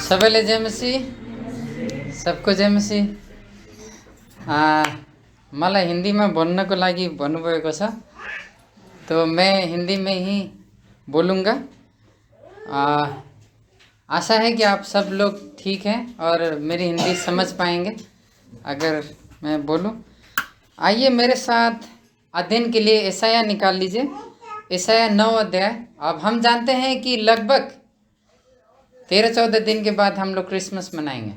सबैले जय मसीह, सबको जय मसीह। मलाई हिन्दीमा बोल्नको लागि भन्नुभएको छ, तो मैं हिंदी में ही बोलूँगा। आशा है कि आप सब लोग ठीक हैं और मेरी हिंदी समझ पाएंगे अगर मैं बोलूँ। आइए मेरे साथ अध्ययन के लिए यशाया निकाल लीजिए, यशाया 9 अध्याय। अब हम जानते हैं कि लगभग 13-14 दिन के बाद हम लोग क्रिसमस मनाएंगे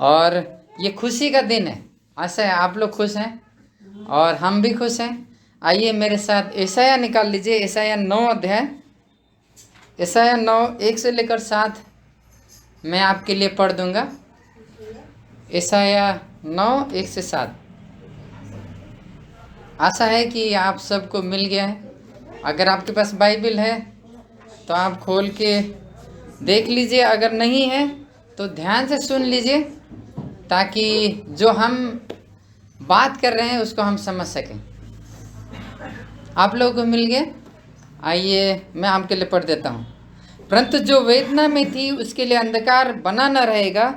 और ये खुशी का दिन है। आशा है आप लोग खुश हैं और हम भी खुश हैं। आइए मेरे साथ यशाया निकाल लीजिए, यशाया 9 अध्याय, यशाया 9 1 से लेकर 7 मैं आपके लिए पढ़ दूंगा। यशाया 9 1 से 7। आशा है कि आप सबको मिल गया है। अगर आपके पास बाइबल है तो आप खोल के देख लीजिए, अगर नहीं है तो ध्यान से सुन लीजिए ताकि जो हम बात कर रहे हैं उसको हम समझ सकें। आप लोगों को मिल गया? आइए मैं आपके लिए पढ़ देता हूँ। परंतु जो वेदना में थी उसके लिए अंधकार बना न रहेगा।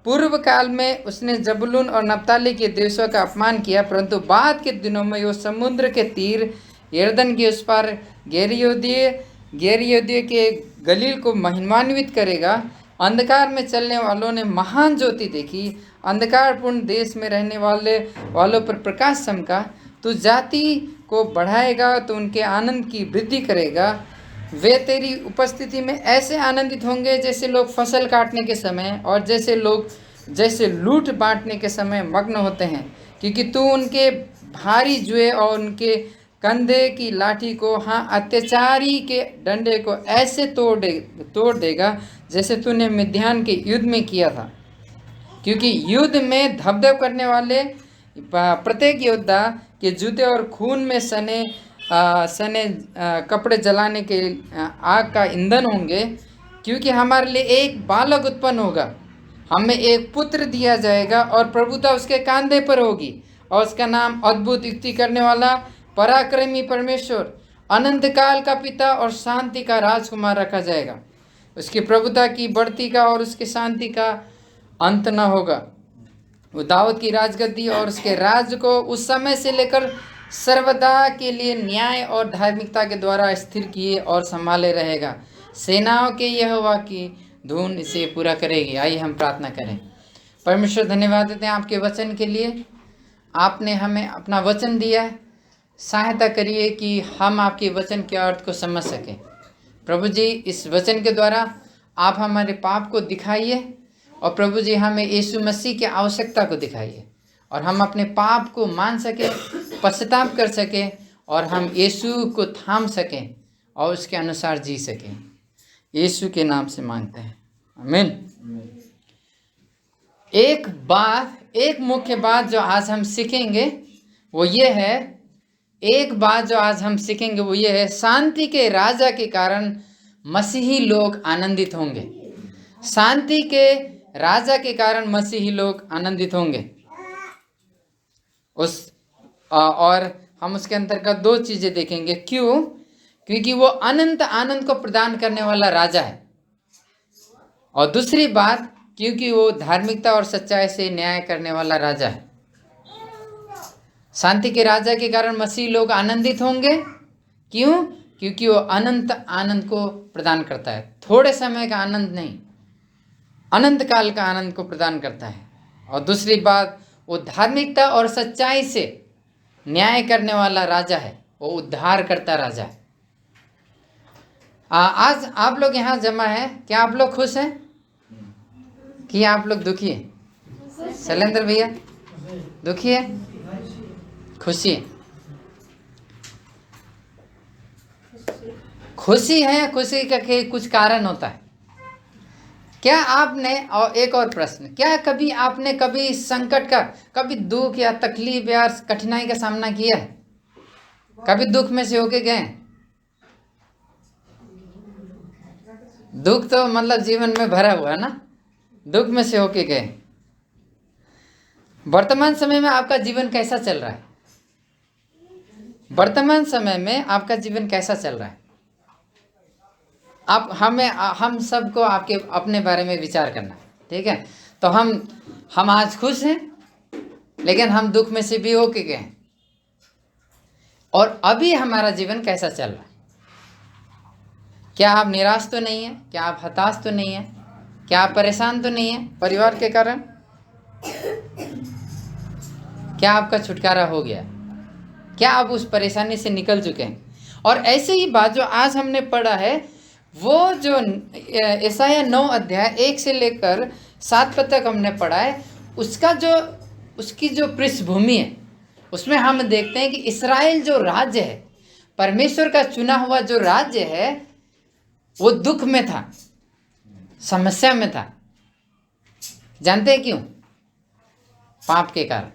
पूर्व काल में उसने जबूलून और नप्ताली के देशों का अपमान किया, परंतु बाद के दिनों में वो समुद्र के तीर यरदन के उस पार गैरियोदिय के गलील को महिमान्वित करेगा। अंधकार में चलने वालों ने महान ज्योति देखी, अंधकारपूर्ण देश में रहने वालों पर प्रकाश चमका। तू जाति को बढ़ाएगा तो उनके आनंद की वृद्धि करेगा। वे तेरी उपस्थिति में ऐसे आनंदित होंगे जैसे लोग फसल काटने के समय और जैसे लूट बांटने के समय मग्न होते हैं, क्योंकि तू उनके भारी जुए और उनके कंधे की लाठी को, हाँ, अत्याचारी के डंडे को ऐसे तोड़ देगा जैसे तूने मिद्यान के युद्ध में किया था। क्योंकि युद्ध में धबधब करने वाले प्रत्येक योद्धा के जूते और खून में सने कपड़े जलाने के आग का ईंधन होंगे। क्योंकि हमारे लिए एक बालक उत्पन्न होगा, हमें एक पुत्र दिया जाएगा और प्रभुता उसके कंधे पर होगी, और उसका नाम अद्भुत, युक्ति करने वाला, पराक्रमी परमेश्वर, अनंत काल का पिता और शांति का राजकुमार रखा जाएगा। उसकी प्रभुता की बढ़ती का और उसकी शांति का अंत न होगा। वो दाऊद की राजगद्दी और उसके राज्य को उस समय से लेकर सर्वदा के लिए न्याय और धार्मिकता के द्वारा स्थिर किए और संभाले रहेगा। सेनाओं के यहोवा की धुन इसे पूरा करेगी। आइए हम प्रार्थना करें। परमेश्वर, धन्यवाद देते हैं आपके वचन के लिए। आपने हमें अपना वचन दिया है, सहायता करिए कि हम आपके वचन के अर्थ को समझ सकें। प्रभु जी, इस वचन के द्वारा आप हमारे पाप को दिखाइए और प्रभु जी हमें यीशु मसीह की आवश्यकता को दिखाइए और हम अपने पाप को मान सकें, पश्चाताप कर सकें और हम यीशु को थाम सकें और उसके अनुसार जी सकें। यीशु के नाम से मांगते हैं, आमीन। एक मुख्य बात जो आज हम सीखेंगे वो ये है, शांति के राजा के कारण मसीही लोग आनंदित होंगे। शांति के राजा के कारण मसीही लोग आनंदित होंगे। और हम उसके अंतर्गत 2 चीजें देखेंगे। क्यों? क्योंकि वो अनंत आनंद को प्रदान करने वाला राजा है, और दूसरी बात, क्योंकि वो धार्मिकता और सच्चाई से न्याय करने वाला राजा है। शांति के राजा के कारण मसीह लोग आनंदित होंगे। क्यों? क्योंकि वो अनंत आनंद को प्रदान करता है। थोड़े समय का आनंद नहीं, अनंत काल का आनंद को प्रदान करता है। और दूसरी बात, वो धार्मिकता और सच्चाई से न्याय करने वाला राजा है, वो उद्धार करता राजा है। आज आप लोग यहाँ जमा है, क्या आप लोग खुश हैं कि आप लोग दुखी हैं? शैलेंद्र भैया दुखी है, खुशी है? खुशी है। खुशी का कुछ कारण होता है। क्या आपने, और एक और प्रश्न, क्या कभी संकट का, कभी दुख या तकलीफ या कठिनाई का सामना किया है? कभी दुख में से होके गए? दुख तो मतलब जीवन में भरा हुआ है ना, दुख में से होके गए। वर्तमान समय में आपका जीवन कैसा चल रहा है? वर्तमान समय में आपका जीवन कैसा चल रहा है? अब हम सबको आपके अपने बारे में विचार करना, ठीक है। तो हम आज खुश हैं, लेकिन हम दुख में से भी होके गए हैं। और अभी हमारा जीवन कैसा चल रहा है? क्या आप निराश तो नहीं है? क्या आप हताश तो नहीं है? क्या आप परेशान तो नहीं है परिवार के कारण? क्या आपका छुटकारा हो गया? क्या आप उस परेशानी से निकल चुके हैं? और ऐसे ही बात जो आज हमने पढ़ा है, वो जो यशायाह 9 अध्याय 1 से लेकर 7 पद तक हमने पढ़ा है, उसकी जो पृष्ठभूमि है, उसमें हम देखते हैं कि इस्राएल जो राज्य है, परमेश्वर का चुना हुआ जो राज्य है, वो दुख में था, समस्या में था। जानते हैं क्यों? पाप के कारण।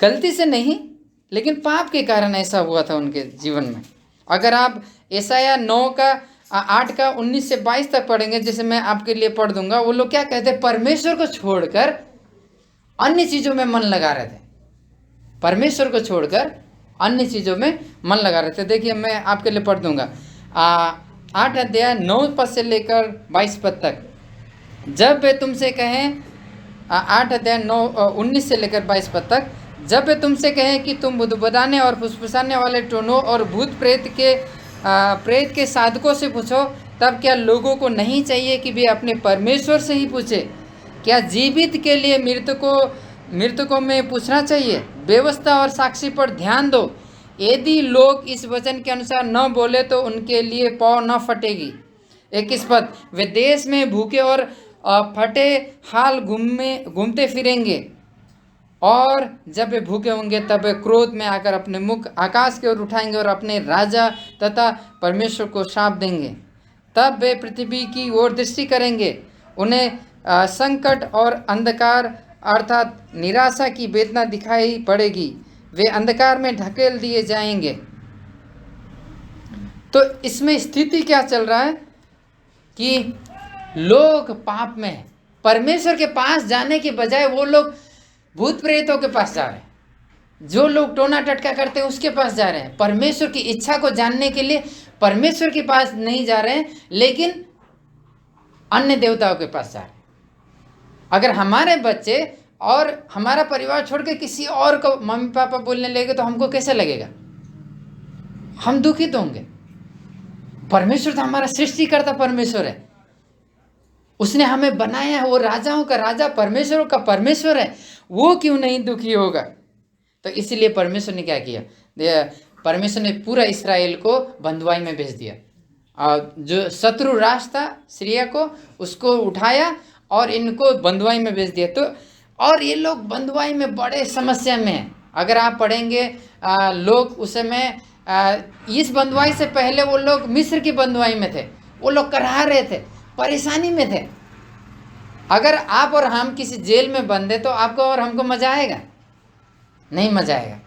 गलती से नहीं, लेकिन पाप के कारण ऐसा हुआ था उनके जीवन में। अगर आप यशायाह 9 का 8 का 19 से 22 तक पढ़ेंगे, जैसे मैं आपके लिए पढ़ दूंगा, वो लोग क्या कहते हैं? परमेश्वर को छोड़कर अन्य चीज़ों में मन लगा रहे थे। परमेश्वर को छोड़कर अन्य चीज़ों में मन लगा रहे थे। देखिए, मैं आपके लिए पढ़ दूंगा 8 अध्याय 9 पद से लेकर 22 पद तक। जब वे तुमसे कहें, 8 अध्याय 19 से लेकर 22 पद तक, जब वे तुमसे कहें कि तुम बुदबुदाने और फुसफुसाने वाले टोनों और भूत प्रेत के साधकों से पूछो, तब क्या लोगों को नहीं चाहिए कि वे अपने परमेश्वर से ही पूछे? क्या जीवित के लिए मृतकों में पूछना चाहिए? व्यवस्था और साक्षी पर ध्यान दो। यदि लोग इस वचन के अनुसार न बोले तो उनके लिए पाँव न फटेगी। 21 पद, वे देश में भूखे और फटे हाल घूमते फिरेंगे, और जब वे भूखे होंगे तब वे क्रोध में आकर अपने मुख आकाश की ओर उठाएंगे और अपने राजा तथा परमेश्वर को श्राप देंगे। तब वे पृथ्वी की ओर दृष्टि करेंगे, उन्हें संकट और अंधकार अर्थात निराशा की वेदना दिखाई पड़ेगी, वे अंधकार में ढकेल दिए जाएंगे। तो इसमें स्थिति क्या चल रहा है कि लोग पाप में हैं। परमेश्वर के पास जाने के बजाय वो लोग भूत प्रेतों के पास जा रहे हैं। जो लोग टोना टटका करते हैं उसके पास जा रहे हैं। परमेश्वर की इच्छा को जानने के लिए परमेश्वर के पास नहीं जा रहे हैं, लेकिन अन्य देवताओं के पास जा रहे हैं। अगर हमारे बच्चे और हमारा परिवार छोड़ के किसी और को मम्मी पापा बोलने लगे तो हमको कैसे लगेगा? हम दुखित होंगे। परमेश्वर तो हमारा सृष्टिकर्ता परमेश्वर है, उसने हमें बनाया है, वो राजाओं का राजा परमेश्वरों का परमेश्वर है, वो क्यों नहीं दुखी होगा? तो इसलिए परमेश्वर ने क्या किया? परमेश्वर ने पूरा इस्राएल को बंधुआई में भेज दिया। जो शत्रु राष्ट्र था सीरिया को, उसको उठाया और इनको बंधुआई में भेज दिया। तो और ये लोग बंधुआई में बड़े समस्या में हैं। अगर आप पढ़ेंगे लोग उस समय इस बंधुआई से पहले वो लोग मिस्र की बंधुआई में थे, वो लोग कराह रहे थे, परेशानी में थे। अगर आप और हम किसी जेल में बंधे तो आपको और हमको मजा आएगा? नहीं मजा आएगा।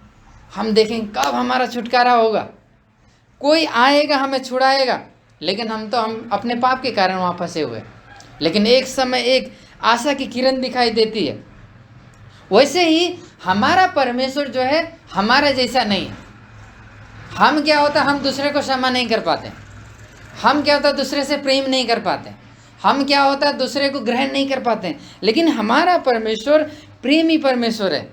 हम देखेंगे कब हमारा छुटकारा होगा, कोई आएगा हमें छुड़ाएगा, लेकिन हम अपने पाप के कारण वहाँ फंसे हुए। लेकिन एक समय एक आशा की किरण दिखाई देती है। वैसे ही हमारा परमेश्वर जो है हमारा जैसा नहीं है। हम क्या होता, हम दूसरे को क्षमा नहीं कर पाते। हम क्या होता, दूसरे से प्रेम नहीं कर पाते। हम क्या होता, दूसरे को ग्रहण नहीं कर पाते। लेकिन हमारा परमेश्वर प्रेमी परमेश्वर है।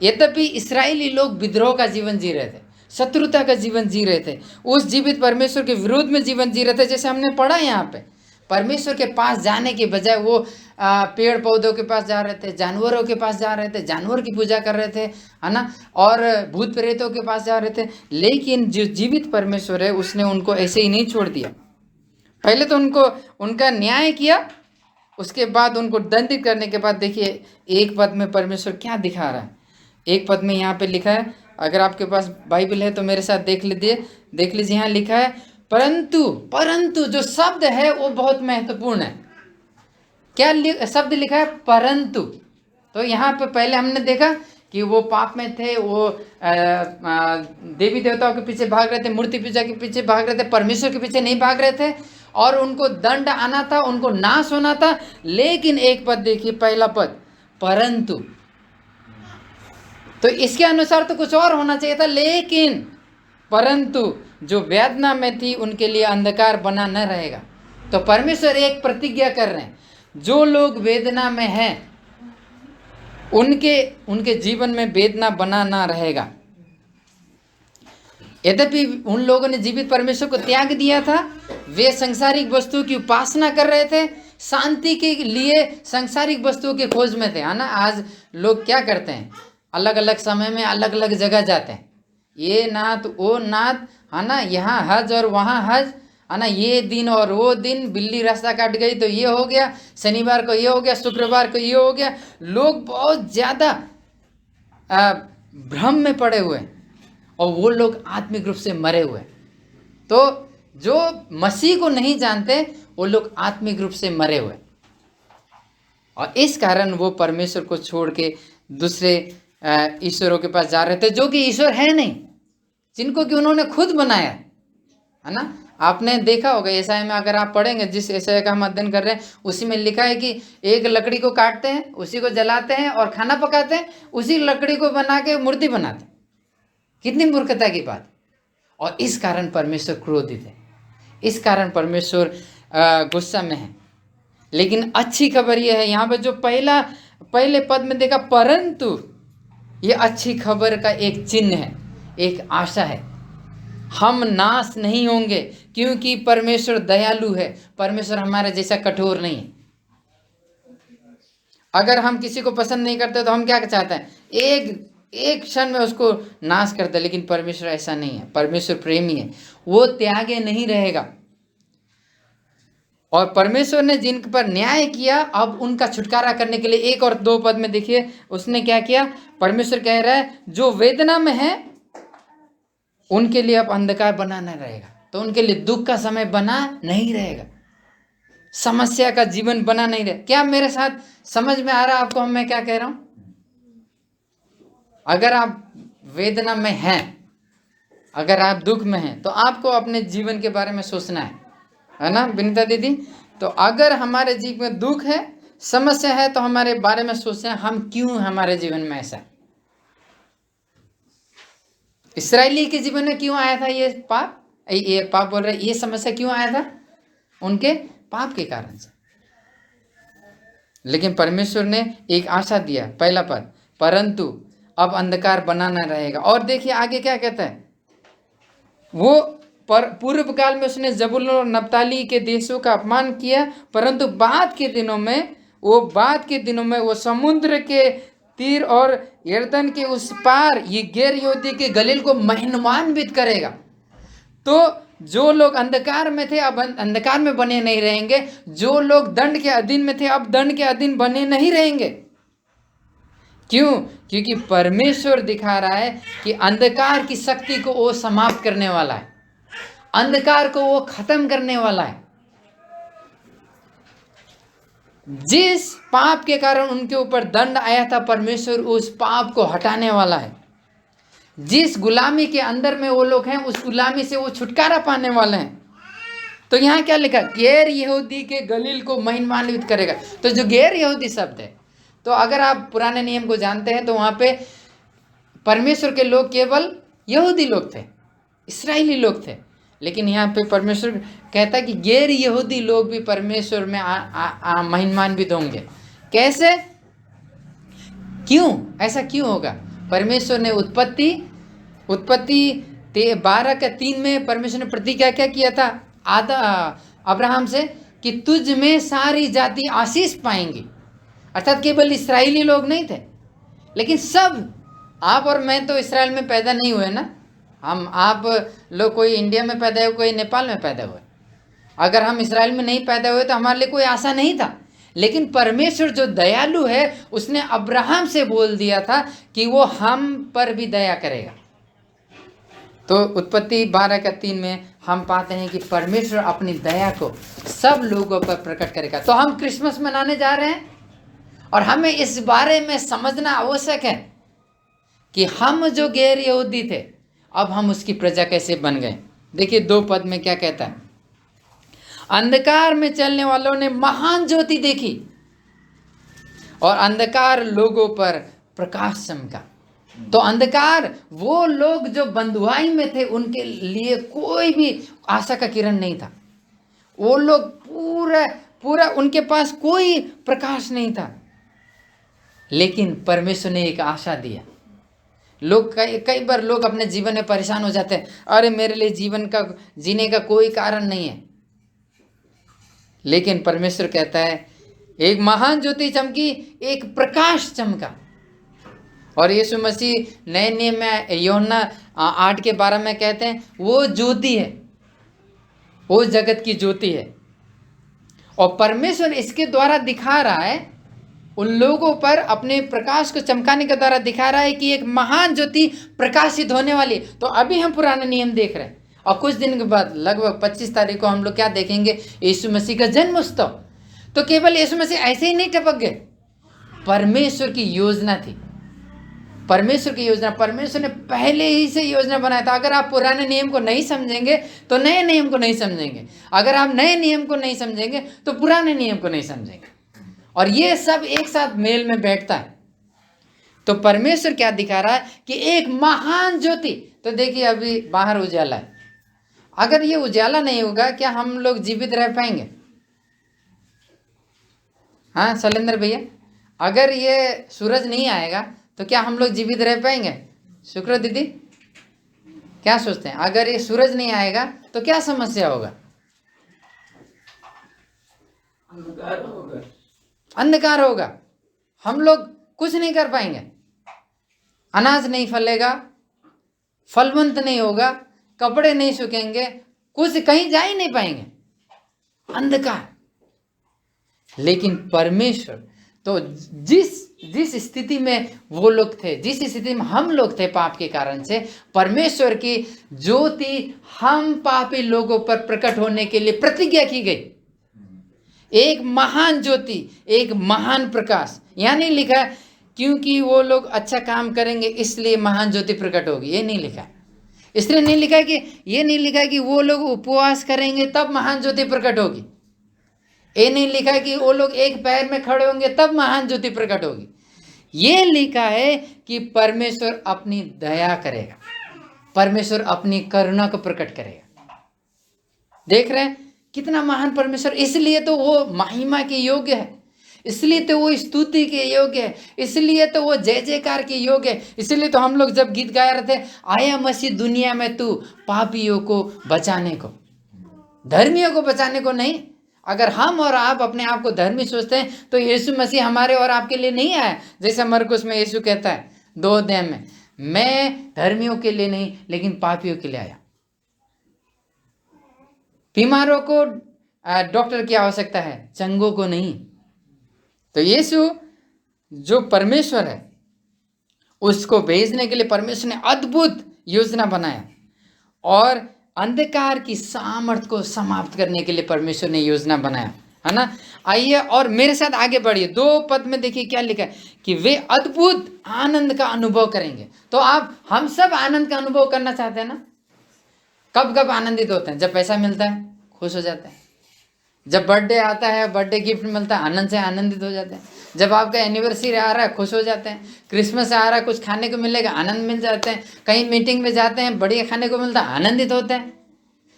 यद्यपि इस्राएली लोग विद्रोह का जीवन जी रहे थे, शत्रुता का जीवन जी रहे थे, उस जीवित परमेश्वर के विरोध में जीवन जी रहे थे। जैसे हमने पढ़ा यहाँ पे, परमेश्वर के पास जाने के बजाय वो पेड़ पौधों के पास जा रहे थे, जानवरों के पास जा रहे थे, जानवर की पूजा कर रहे थे, है ना, और भूत प्रेतों के पास जा रहे थे। लेकिन जो जीवित परमेश्वर है उसने उनको ऐसे ही नहीं छोड़ दिया। पहले तो उनका न्याय किया, उसके बाद उनको दंडित करने के बाद देखिए एक पद में परमेश्वर क्या दिखा रहा है। एक पद में यहाँ पे लिखा है, अगर आपके पास बाइबल है तो मेरे साथ देख लीजिए। यहाँ लिखा है परंतु जो शब्द है वो बहुत महत्वपूर्ण है। क्या शब्द लिखा है? परंतु। तो यहाँ पे पहले हमने देखा कि वो पाप में थे, वो देवी देवताओं के पीछे भाग रहे थे, मूर्ति पूजा के पीछे भाग रहे थे, परमेश्वर के पीछे नहीं भाग रहे थे, और उनको दंड आना था, उनको नाश होना था। लेकिन एक पद देखिए, पहला पद परंतु, तो इसके अनुसार तो कुछ और होना चाहिए था, लेकिन परंतु जो वेदना में थी उनके लिए अंधकार बना न रहेगा। तो परमेश्वर एक प्रतिज्ञा कर रहे हैं, जो लोग वेदना में हैं उनके जीवन में वेदना बना ना रहेगा। यद्यपि उन लोगों ने जीवित परमेश्वर को त्याग दिया था, वे सांसारिक वस्तुओं की उपासना कर रहे थे, शांति के लिए सांसारिक वस्तुओं की खोज में थे, है ना। आज लोग क्या करते हैं, अलग अलग समय में अलग अलग जगह जाते हैं, ये नात वो नात, है ना, यहाँ हज और वहाँ हज, है ना, ये दिन और वो दिन, बिल्ली रास्ता काट गई तो ये हो गया, शनिवार को ये हो गया, शुक्रवार को ये हो गया। लोग बहुत ज़्यादा भ्रम में पड़े हुए हैं और वो लोग आत्मिक रूप से मरे हुए। तो जो मसीह को नहीं जानते वो लोग आत्मिक रूप से मरे हुए, और इस कारण वो परमेश्वर को छोड़ के दूसरे ईश्वरों के पास जा रहे थे, जो कि ईश्वर है नहीं, जिनको कि उन्होंने खुद बनाया, है ना। आपने देखा होगा यशाया में, अगर आप पढ़ेंगे, जिस यशाया का हम अध्ययन कर रहे हैं उसी में लिखा है कि एक लकड़ी को काटते हैं, उसी को जलाते हैं और खाना पकाते हैं, उसी लकड़ी को बना के मूर्ति बनाते हैं। कितनी मूर्खता की बात। और इस कारण परमेश्वर क्रोधित है, इस कारण परमेश्वर गुस्सा में है। लेकिन अच्छी खबर यह है, यहाँ पर जो पहले पद में देखा, परंतु ये अच्छी खबर का एक चिन्ह है, एक आशा है। हम नाश नहीं होंगे क्योंकि परमेश्वर दयालु है, परमेश्वर हमारे जैसा कठोर नहीं है। अगर हम किसी को पसंद नहीं करते तो हम क्या चाहते हैं, एक क्षण में उसको नाश करते, लेकिन परमेश्वर ऐसा नहीं है। परमेश्वर प्रेमी है, वो त्यागे नहीं रहेगा। और परमेश्वर ने जिन पर न्याय किया, अब उनका छुटकारा करने के लिए 1 और 2 पद में देखिए उसने क्या किया। परमेश्वर कह रहा है, जो वेदना में है उनके लिए अब अंधकार बना नहीं रहेगा। तो उनके लिए दुख का समय बना नहीं रहेगा, समस्या का जीवन बना नहीं रहेगा। क्या मेरे साथ समझ में आ रहा है आपको मैं क्या कह रहा हूं? अगर आप वेदना में हैं, अगर आप दुख में हैं, तो आपको अपने जीवन के बारे में सोचना है ना विनीता दीदी। तो अगर हमारे जीवन में दुख है, समस्या है, तो हमारे बारे में सोचना है, हम क्यों हमारे जीवन में ऐसा। इस्राएली के जीवन में क्यों आया था ये पाप बोल रहे, ये समस्या क्यों आया था? उनके पाप के कारण से। लेकिन परमेश्वर ने एक आशा दिया, पहला पद, परंतु अब अंधकार बना न रहेगा। और देखिए आगे क्या कहता है, वो पूर्व काल में उसने जबूलून और नप्ताली के देशों का अपमान किया, परंतु बाद के दिनों में वो समुद्र के तीर और यर्दन के उस पार ये गैर यहूदी के गलील को महिमान्वित करेगा। तो जो लोग अंधकार में थे अब अंधकार में बने नहीं रहेंगे, जो लोग दंड के अधीन में थे अब दंड के अधीन बने नहीं रहेंगे। क्यों? क्योंकि परमेश्वर दिखा रहा है कि अंधकार की शक्ति को वो समाप्त करने वाला है, अंधकार को वो खत्म करने वाला है। जिस पाप के कारण उनके ऊपर दंड आया था, परमेश्वर उस पाप को हटाने वाला है। जिस गुलामी के अंदर में वो लोग हैं, उस गुलामी से वो छुटकारा पाने वाले हैं। तो यहाँ क्या लिखा, गैर यहूदी के गलील को महिमान्वित करेगा। तो जो गैर यहूदी शब्द है, तो अगर आप पुराने नियम को जानते हैं तो वहाँ पे परमेश्वर के लोग केवल यहूदी लोग थे, इस्राएली लोग थे। लेकिन यहाँ पे परमेश्वर कहता है कि गैर यहूदी लोग भी परमेश्वर में महिमान्वित होंगे। कैसे? क्यों? ऐसा क्यों होगा? परमेश्वर ने उत्पत्ति 12:3 में परमेश्वर ने प्रतिज्ञा क्या किया था अब्राहम से, कि तुझ में सारी जाति आशीष पाएंगी। अर्थात केवल इस्राएली लोग नहीं थे, लेकिन सब, आप और मैं तो इस्राएल में पैदा नहीं हुए ना, आप लोग कोई इंडिया में पैदा हुए, कोई नेपाल में पैदा हुए। अगर हम इस्राएल में नहीं पैदा हुए तो हमारे लिए कोई आशा नहीं था। लेकिन परमेश्वर जो दयालु है, उसने अब्राहम से बोल दिया था कि वो हम पर भी दया करेगा। तो उत्पत्ति 12:3 में हम पाते हैं कि परमेश्वर अपनी दया को सब लोगों पर प्रकट करेगा। तो हम क्रिसमस मनाने जा रहे हैं और हमें इस बारे में समझना आवश्यक है कि हम जो गैर यहूदी थे, अब हम उसकी प्रजा कैसे बन गए। देखिए 2 पद में क्या कहता है, अंधकार में चलने वालों ने महान ज्योति देखी और अंधकार लोगों पर प्रकाश चमका। तो अंधकार, वो लोग जो बंधुआई में थे उनके लिए कोई भी आशा का किरण नहीं था। वो लोग पूरा पूरा, उनके पास कोई प्रकाश नहीं था। लेकिन परमेश्वर ने एक आशा दिया। लोग कई बार लोग अपने जीवन में परेशान हो जाते हैं, अरे मेरे लिए जीवन का जीने का कोई कारण नहीं है। लेकिन परमेश्वर कहता है एक महान ज्योति चमकी, एक प्रकाश चमका। और यीशु मसीह नए नियम में यूहन्ना 8:12 में कहते हैं वो ज्योति है, वो जगत की ज्योति है। और परमेश्वर इसके द्वारा दिखा रहा है उन लोगों पर, अपने प्रकाश को चमकाने के द्वारा दिखा रहा है कि एक महान ज्योति प्रकाशित होने वाली। तो अभी हम पुराने नियम देख रहे हैं, और कुछ दिन के बाद लगभग 25 तारीख को हम लोग क्या देखेंगे, यीशु मसीह का जन्म उत्सव। तो केवल यीशु मसीह ऐसे ही नहीं टपक गए, परमेश्वर की योजना थी। परमेश्वर की योजना, परमेश्वर ने पहले ही से योजना बनाया था। अगर आप पुराने नियम को नहीं समझेंगे तो नए नियम को नहीं समझेंगे, अगर आप नए नियम को नहीं समझेंगे तो पुराने नियम को नहीं समझेंगे, और ये सब एक साथ मेल में बैठता है। तो परमेश्वर क्या दिखा रहा है कि एक महान ज्योति। तो देखिए अभी बाहर उजाला है, अगर ये उजाला नहीं होगा क्या हम लोग जीवित रह पाएंगे? हाँ शैलेंद्र भैया, अगर ये सूरज नहीं आएगा तो क्या हम लोग जीवित रह पाएंगे? शुक्र दीदी क्या सोचते हैं, अगर ये सूरज नहीं आएगा तो क्या समस्या होगा? अंधकार होगा, हम लोग कुछ नहीं कर पाएंगे, अनाज नहीं फलेगा, फलवंत नहीं होगा, कपड़े नहीं सूखेंगे, कुछ कहीं जा ही नहीं पाएंगे, अंधकार। लेकिन परमेश्वर तो जिस स्थिति में वो लोग थे, जिस स्थिति में हम लोग थे पाप के कारण से, परमेश्वर की ज्योति हम पापी लोगों पर प्रकट होने के लिए प्रतिज्ञा की गई। एक महान ज्योति, एक महान प्रकाश। यहाँ नहीं लिखा क्योंकि वो लोग अच्छा काम करेंगे इसलिए महान ज्योति प्रकट होगी, ये नहीं लिखा। इसलिए नहीं लिखा कि ये नहीं लिखा कि वो लोग उपवास करेंगे तब महान ज्योति प्रकट होगी, ये नहीं लिखा कि वो लोग एक पैर में खड़े होंगे तब महान ज्योति प्रकट होगी। ये लिखा है कि परमेश्वर अपनी दया करेगा, परमेश्वर अपनी करुणा को प्रकट करेगा। देख रहे हैं कितना महान परमेश्वर, इसलिए तो वो महिमा के योग्य है, इसलिए तो वो स्तुति के योग्य है, इसलिए तो वो जय जयकार के योग्य है। इसलिए तो हम लोग जब गीत गा रहे थे, आया मसीह दुनिया में तू पापियों को बचाने को, धर्मियों को बचाने को नहीं। अगर हम और आप अपने आप को धर्मी सोचते हैं तो यीशु मसीह हमारे और आपके लिए नहीं आया। जैसे मरकुस में यीशु कहता है 2 अध्याय में, मैं धर्मियों के लिए नहीं लेकिन पापियों के लिए आया। बीमारों को डॉक्टर की आवश्यकता है, चंगों को नहीं। तो यीशु जो परमेश्वर है उसको भेजने के लिए परमेश्वर ने अद्भुत योजना बनाया, और अंधकार की सामर्थ को समाप्त करने के लिए परमेश्वर ने योजना बनाया, है ना। आइए और मेरे साथ आगे बढ़िए। 2 पद में देखिए क्या लिखा है कि वे अद्भुत आनंद का अनुभव करेंगे। तो आप हम सब आनंद का अनुभव करना चाहते हैं ना। कब कब आनंदित होते हैं? जब पैसा मिलता है खुश हो जाते हैं, जब बर्थडे आता है, बर्थडे गिफ्ट मिलता है, आनंद से आनंदित हो जाते हैं। जब आपका एनिवर्सरी आ रहा है खुश हो जाते हैं, क्रिसमस आ रहा है कुछ खाने को मिलेगा, आनंद मिल जाते हैं, कहीं मीटिंग में जाते हैं बढ़िया खाने को मिलता है, आनंदित होते हैं।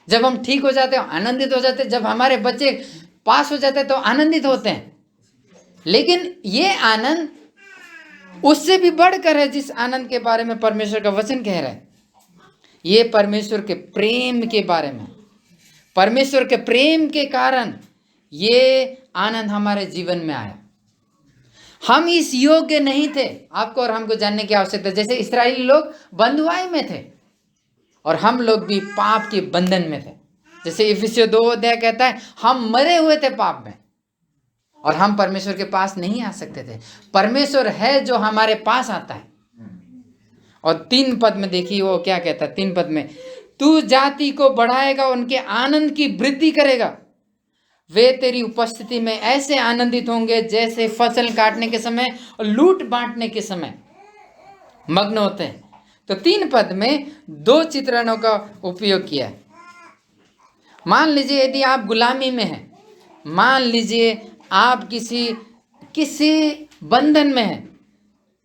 जब हम ठीक हो जाते हैं आनंदित हो जाते हैं, जब हमारे बच्चे पास हो जाते हैं तो आनंदित होते हैं। लेकिन ये आनंद उससे भी बढ़कर है जिस आनंद के बारे में परमेश्वर का वचन कह रहा है। ये परमेश्वर के प्रेम के बारे में, परमेश्वर के प्रेम के कारण ये आनंद हमारे जीवन में आया। हम इस योग्य नहीं थे, आपको और हमको जानने की आवश्यकता। जैसे इस्राएली लोग बंधुआई में थे और हम लोग भी पाप के बंधन में थे। जैसे इफिसियों 2 अध्याय कहता है हम मरे हुए थे पाप में और हम परमेश्वर के पास नहीं आ सकते थे। परमेश्वर है जो हमारे पास आता है। और 3 पद में देखिए वो क्या कहता है। 3 पद में, तू जाति को बढ़ाएगा, उनके आनंद की वृद्धि करेगा। वे तेरी उपस्थिति में ऐसे आनंदित होंगे जैसे फसल काटने के समय और लूट बांटने के समय मग्न होते हैं। तो 3 पद में 2 चित्रणों का उपयोग किया है। मान लीजिए यदि आप गुलामी में हैं, मान लीजिए आप किसी बंधन में हैं,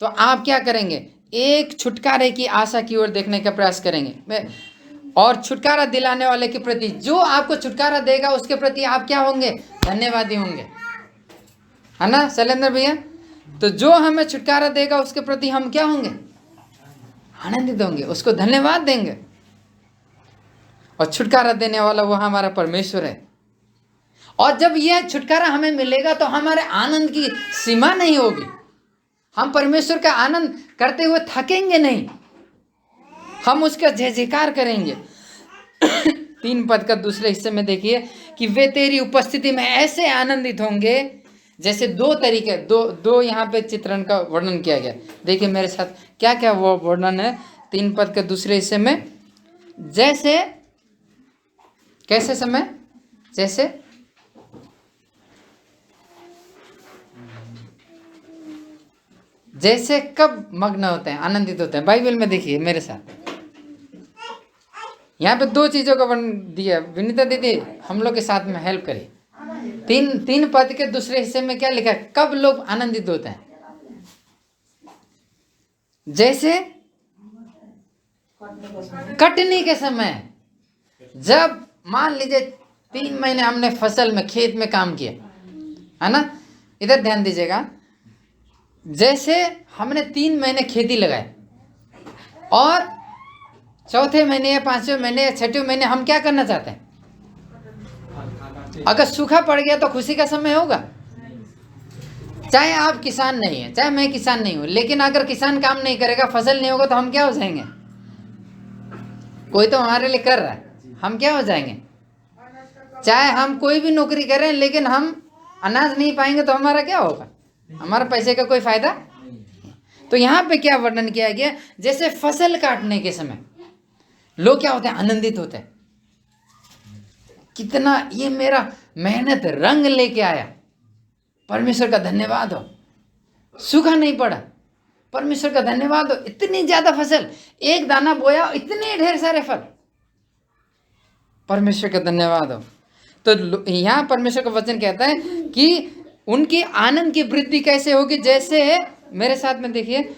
तो आप क्या करेंगे? एक छुटकारे की आशा की ओर देखने का प्रयास करेंगे, और छुटकारा दिलाने वाले के प्रति, जो आपको छुटकारा देगा उसके प्रति आप क्या होंगे? धन्यवादी होंगे, है ना शैलेंद्र भैया? तो जो हमें छुटकारा देगा उसके प्रति हम क्या होंगे? आनंदित होंगे, उसको धन्यवाद देंगे। और छुटकारा देने वाला वो हमारा परमेश्वर है। और जब यह छुटकारा हमें मिलेगा तो हमारे आनंद की सीमा नहीं होगी। हम परमेश्वर का आनंद करते हुए थकेंगे नहीं, हम उसका जय जयकार करेंगे। 3 पद का दूसरे हिस्से में देखिए कि वे तेरी उपस्थिति में ऐसे आनंदित होंगे जैसे दो यहाँ पे चित्रण का वर्णन किया गया। देखिए मेरे साथ क्या क्या वो वर्णन है 3 पद के दूसरे हिस्से में। जैसे कैसे समय, जैसे कब मग्न होते हैं, आनंदित होते हैं। बाइबल में देखिए मेरे साथ, यहाँ पे 2 चीजों का वर्णन दिया। विनीता दीदी हम लोग के साथ में हेल्प करिए। 3 पद के दूसरे हिस्से में क्या लिखा है? कब लोग आनंदित होते हैं? जैसे कटनी के समय, जब मान लीजिए 3 महीने हमने फसल में, खेत में काम किया, है ना? इधर ध्यान दीजिएगा। जैसे हमने 3 महीने खेती लगाई और चौथे महीने या 5वें महीने या 6वें महीने हम क्या करना चाहते हैं? अगर सूखा पड़ गया तो खुशी का समय होगा? चाहे आप किसान नहीं है, चाहे मैं किसान नहीं हूं, लेकिन अगर किसान काम नहीं करेगा, फसल नहीं होगा, तो हम क्या हो जाएंगे? कोई तो हमारे लिए कर रहा है, हम क्या हो जाएंगे? चाहे हम कोई भी नौकरी करें, लेकिन हम अनाज नहीं पाएंगे तो हमारा क्या होगा? हमारा पैसे का कोई फायदा। तो यहाँ पे क्या वर्णन किया गया? जैसे फसल काटने के समय लोग क्या होते हैं? आनंदित होते हैं। कितना ये मेरा मेहनत रंग लेके आया, परमेश्वर का धन्यवाद हो। सूखा नहीं पड़ा, परमेश्वर का धन्यवाद हो। इतनी ज्यादा फसल, एक दाना बोया, इतने ढेर सारे फल, परमेश्वर का धन्यवाद हो। तो यहाँ परमेश्वर का वचन कहता है कि उनकी आनंद की वृद्धि कैसे होगी? जैसे मेरे साथ में देखिए,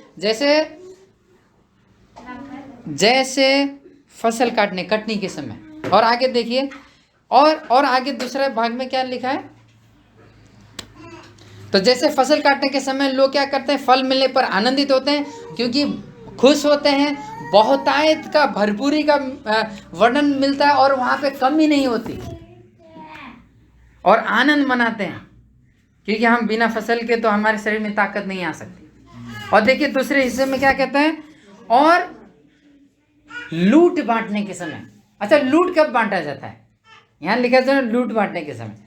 जैसे फसल कटनी के समय। और आगे देखिए, और आगे दूसरे भाग में क्या लिखा है? तो जैसे फसल काटने के समय लोग क्या करते हैं? फल मिलने पर आनंदित होते हैं, क्योंकि खुश होते हैं। बहुतायत का, भरपूरी का वर्णन मिलता है और वहां पे कमी नहीं होती, और आनंद मनाते हैं, क्योंकि हम बिना फसल के तो हमारे शरीर में ताकत नहीं आ सकती। और देखिए दूसरे हिस्से में क्या कहता है? और लूट बांटने के समय। अच्छा, लूट कब बांटा जाता है? यहाँ लिखा है लूट बांटने के समय।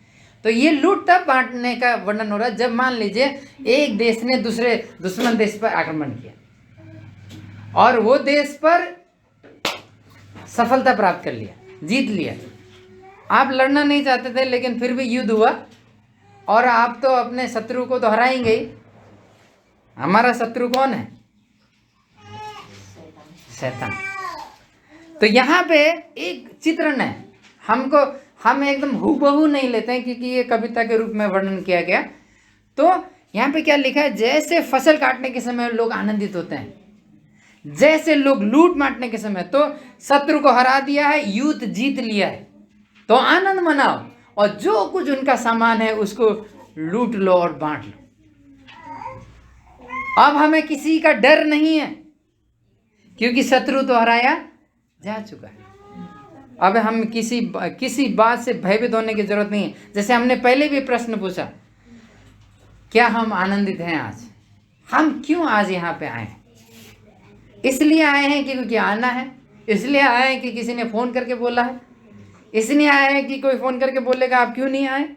तो ये लूट तब बांटने का वर्णन हो रहा है जब मान लीजिए एक देश ने दूसरे दुश्मन देश पर आक्रमण किया और वो देश पर सफलता प्राप्त कर लिया, जीत लिया। आप लड़ना नहीं चाहते थे, लेकिन फिर भी युद्ध हुआ और आप तो अपने शत्रु को तो हराएंगे ही। हमारा शत्रु कौन है? शैतान। तो यहाँ पे एक चित्रण है, हम एकदम हूबहू नहीं लेते हैं, क्योंकि ये कविता के रूप में वर्णन किया गया। तो यहाँ पे क्या लिखा है? जैसे फसल काटने के समय लोग आनंदित होते हैं, जैसे लोग लूट बांटने के समय, तो शत्रु को हरा दिया है, युद्ध जीत लिया है, तो आनंद मनाओ और जो कुछ उनका सामान है उसको लूट लो और बांट लो। अब हमें किसी का डर नहीं है, क्योंकि शत्रु तो हराया जा चुका है। अब हम किसी बात से भयभीत होने की जरूरत नहीं है। जैसे हमने पहले भी प्रश्न पूछा, क्या हम आनंदित हैं आज? हम क्यों आज यहाँ पे आए? इसलिए आए हैं क्योंकि आना है, इसलिए आए हैं कि किसी ने फोन करके बोला है, इसलिए आए हैं कि कोई फोन करके बोलेगा आप क्यों नहीं आए,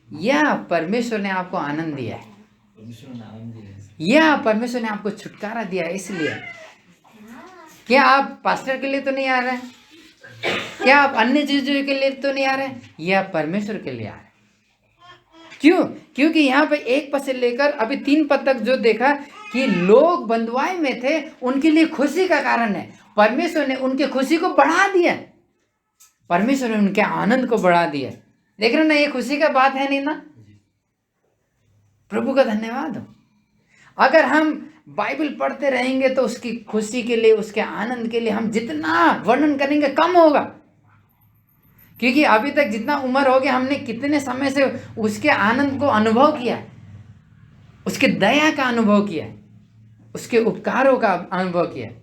या परमेश्वर ने आपको आनंद दिया है, या परमेश्वर ने आपको छुटकारा दिया है इसलिए? क्या आप पास्टर के लिए तो नहीं आ रहे हैं? क्या आप अन्य चीजों के लिए तो नहीं आ रहे हैं? या परमेश्वर के लिए आ रहे हैं? क्यों? क्योंकि यहाँ पे 1 पद से लेकर अभी 3 पद तक जो देखा कि लोग बंधुआई में थे, उनके लिए खुशी का कारण है। परमेश्वर ने उनके खुशी को बढ़ा दिया, परमेश्वर ने उनके आनंद को बढ़ा दिया। देख रहे हो ना, ये खुशी का बात है नहीं ना? प्रभु का धन्यवाद हो। अगर हम बाइबल पढ़ते रहेंगे तो उसकी खुशी के लिए, उसके आनंद के लिए हम जितना वर्णन करेंगे कम होगा। क्योंकि अभी तक जितना उम्र हो गया, हमने कितने समय से उसके आनंद को अनुभव किया है, उसके दया का अनुभव किया है, उसके उपकारों का अनुभव किया है।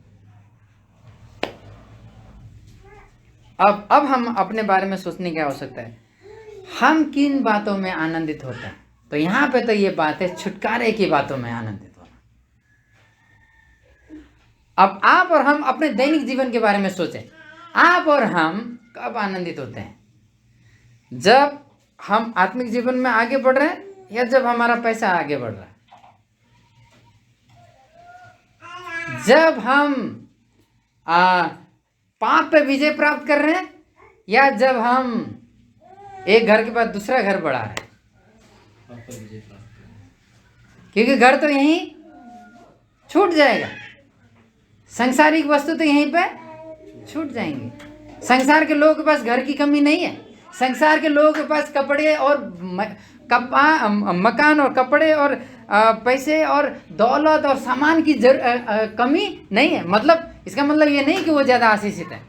अब हम अपने बारे में सोचने की आवश्यकता है, हम किन बातों में आनंदित होते हैं। तो यहाँ पे तो ये बात है छुटकारे की बातों में आनंदित होना। अब आप और हम अपने दैनिक जीवन के बारे में सोचें, आप और हम कब आनंदित होते हैं? जब हम आत्मिक जीवन में आगे बढ़ रहे हैं या जब हमारा पैसा आगे बढ़ रहा है? जब हम पाप पे विजय प्राप्त कर रहे हैं या जब हम एक घर के बाद दूसरा घर बढ़ा रहे हैं? क्योंकि घर तो यहीं छूट जाएगा, सांसारिक वस्तु तो यहीं पे छूट जाएंगे। संसार के लोगों के पास घर की कमी नहीं है, संसार के लोगों के पास कपड़े और मकान और कपड़े और पैसे और दौलत और सामान की कमी नहीं है। मतलब इसका मतलब ये नहीं कि वो ज़्यादा आशीषित है।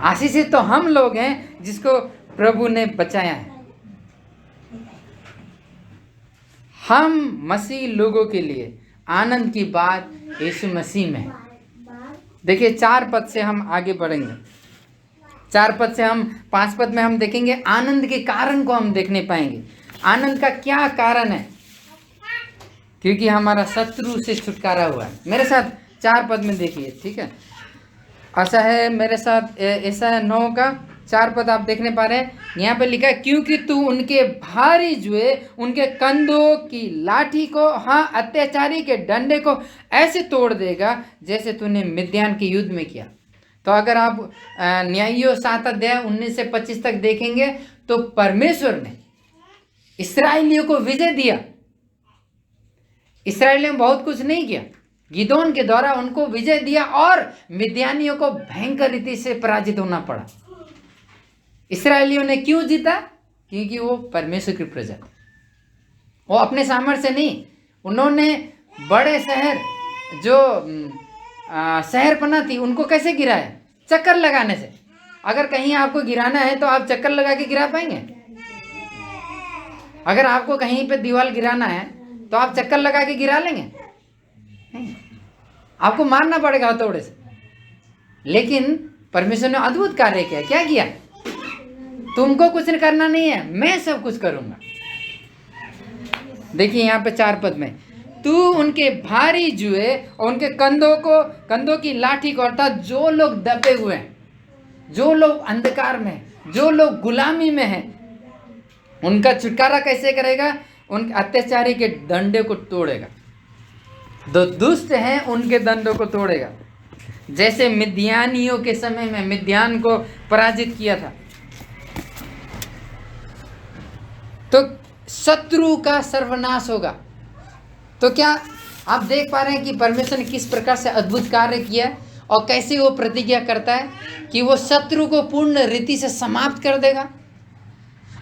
आशीषित तो हम लोग हैं जिसको प्रभु ने बचाया है। हम मसीह लोगों के लिए आनंद की बात यीशु मसीह में है। देखिए 4 पद से हम आगे बढ़ेंगे। 4 पद से हम 5 पद में हम देखेंगे आनंद के कारण को हम देखने पाएंगे। आनंद का क्या कारण है? क्योंकि हमारा शत्रु से छुटकारा हुआ है। मेरे साथ 4 पद में देखिए, ठीक है। ऐसा है मेरे साथ, ऐसा है 9 का 4 पद आप देखने पा रहे हैं। यहाँ पे लिखा है क्योंकि तू उनके भारी जुए, उनके कंधों की लाठी को, हाँ अत्याचारी के डंडे को ऐसे तोड़ देगा जैसे तूने मिद्यान के युद्ध में किया। तो अगर आप न्यायियों 7 अध्याय 19 से 25 तक देखेंगे तो परमेश्वर ने इस्राएलियों को विजय दिया। इस्राएलियों ने बहुत कुछ नहीं किया, गिदोन के द्वारा उनको विजय दिया और मिद्यानियों को भयंकर रीति से पराजित होना पड़ा। इस्राएलियों ने क्यों जीता? क्योंकि वो परमेश्वर की प्रजा, वो अपने सामर्थ्य से नहीं। उन्होंने बड़े शहर जो शहरपना थी उनको कैसे गिराया? चक्कर लगाने से। अगर कहीं आपको गिराना है तो आप चक्कर लगा के गिरा पाएंगे? अगर आपको कहीं पे दीवार गिराना है तो आप चक्कर लगा के गिरा लेंगे? नहीं, आपको मारना पड़ेगा हथौड़े से। लेकिन परमेश्वर ने अद्भुत कार्य किया। क्या किया? तुमको कुछ करना नहीं है, मैं सब कुछ करूंगा। देखिए यहाँ पे 4 पद में, तू उनके भारी जुए और उनके कंधों की लाठी को, अर्थात जो लोग दबे हुए हैं, जो लोग अंधकार में हैं, जो लोग गुलामी में हैं, उनका छुटकारा कैसे करेगा? उन अत्याचारी के डंडे को तोड़ेगा। जो दुष्ट हैं उनके दंडों को तोड़ेगा, जैसे मिद्यानियों के समय में मिद्यान को पराजित किया था। तो शत्रु का सर्वनाश होगा। तो क्या आप देख पा रहे हैं कि परमेश्वर ने किस प्रकार से अद्भुत कार्य किया और कैसे वो प्रतिज्ञा करता है कि वो शत्रु को पूर्ण रीति से समाप्त कर देगा।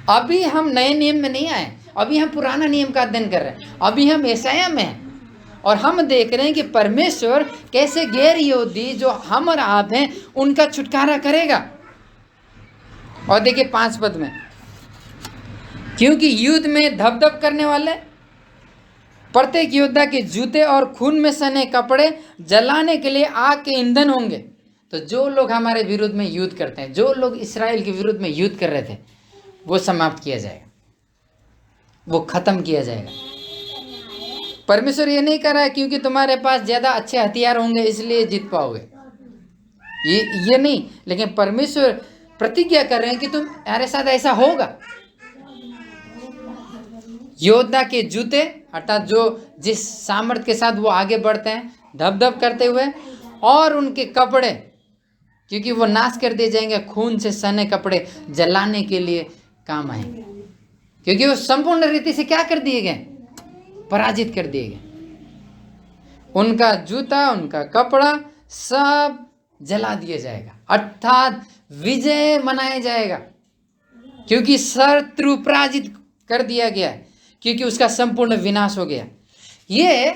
अभी हम नए नियम में नहीं आए, अभी हम पुराना नियम का अध्ययन कर रहे हैं। अभी हम यशायाह में हैं और हम देख रहे हैं कि परमेश्वर कैसे गैर यहूदी जो हम और आप हैं उनका छुटकारा करेगा। और देखिए 5 पद में, क्योंकि युद्ध में धप-धप करने वाले प्रत्येक योद्धा के जूते और खून में सने कपड़े जलाने के लिए आग के ईंधन होंगे। तो जो लोग हमारे विरुद्ध में युद्ध करते हैं, जो लोग इस्राएल के विरुद्ध में युद्ध कर रहे थे, वो समाप्त किया जाएगा, वो खत्म किया जाएगा। परमेश्वर ये नहीं कर रहा है क्योंकि तुम्हारे पास ज़्यादा अच्छे हथियार होंगे इसलिए जीत पाओगे, ये नहीं। लेकिन परमेश्वर प्रतिज्ञा कर रहे हैं कि तुम्हारे साथ ऐसा होगा। योद्धा के जूते, अर्थात जो जिस सामर्थ्य के साथ वो आगे बढ़ते हैं धप-धप करते हुए, और उनके कपड़े, क्योंकि वो नाश कर दिए जाएंगे, खून से सने कपड़े जलाने के लिए काम आएंगे, क्योंकि वो संपूर्ण रीति से क्या कर दिए गए? पराजित कर दिए गए। उनका जूता, उनका कपड़ा सब जला दिया जाएगा, अर्थात विजय मनाया जाएगा, क्योंकि शत्रु पराजित कर दिया गया है, क्योंकि उसका संपूर्ण विनाश हो गया। ये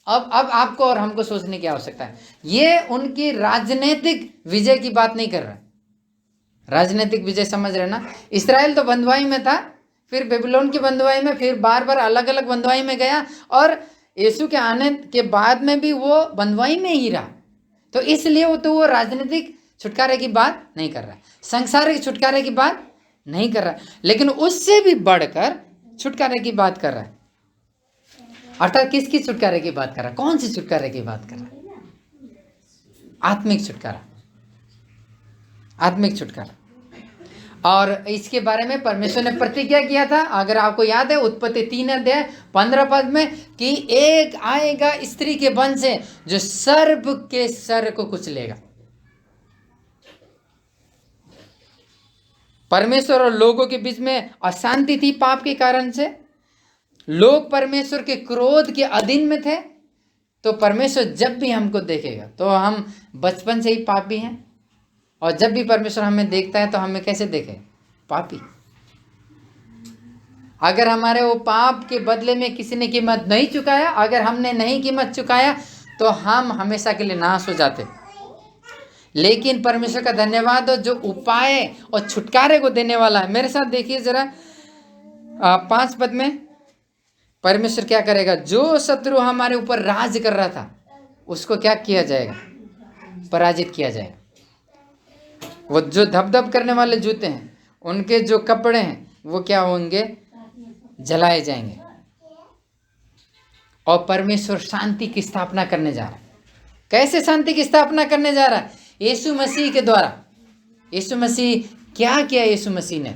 अब आपको और हमको सोचने की आवश्यकता है। ये उनकी राजनीतिक विजय की बात नहीं कर रहा। राजनीतिक विजय समझ रहे ना? इस्राएल तो बंधुआई में था, फिर बेबीलोन की बंधुआई में, फिर बार बार अलग अलग बंधुआई में गया, और यीशु के आने के बाद में भी वो बंधुआई में ही रहा। तो इसलिए वो राजनीतिक छुटकारे की बात नहीं कर रहा, सांसारिक छुटकारे की बात नहीं कर रहा, लेकिन उससे भी बढ़कर छुटकारे की बात कर रहा है। अर्थात किसकी छुटकारे की बात कर रहा है? कौन सी छुटकारे की बात कर रहा है? आत्मिक छुटकारा, आत्मिक छुटकारा। और इसके बारे में परमेश्वर ने प्रतिज्ञा किया था, अगर आपको याद है, उत्पत्ति 3:15 में, कि एक आएगा स्त्री के वंश से जो सर्प के सर को कुचलेगा। परमेश्वर और लोगों के बीच में अशांति थी पाप के कारण से, लोग परमेश्वर के क्रोध के अधीन में थे। तो परमेश्वर जब भी हमको देखेगा, तो हम बचपन से ही पापी हैं, और जब भी परमेश्वर हमें देखता है तो हमें कैसे देखे? पापी। अगर हमारे वो पाप के बदले में किसी ने कीमत नहीं चुकाया, अगर हमने नहीं कीमत चुकाया, तो हम हमेशा के लिए नाश हो जाते। लेकिन परमेश्वर का धन्यवाद हो जो उपाय और छुटकारे को देने वाला है। मेरे साथ देखिए जरा 5 पद में परमेश्वर क्या करेगा? जो शत्रु हमारे ऊपर राज कर रहा था, उसको क्या किया जाएगा? पराजित किया जाएगा। वो जो धप करने वाले जूते हैं, उनके जो कपड़े हैं, वो क्या होंगे? जलाए जाएंगे। और परमेश्वर शांति की स्थापना करने जा रहा है। कैसे शांति की स्थापना करने जा रहा है? यीशु मसीह के द्वारा। यीशु मसीह क्या किया? यीशु मसीह ने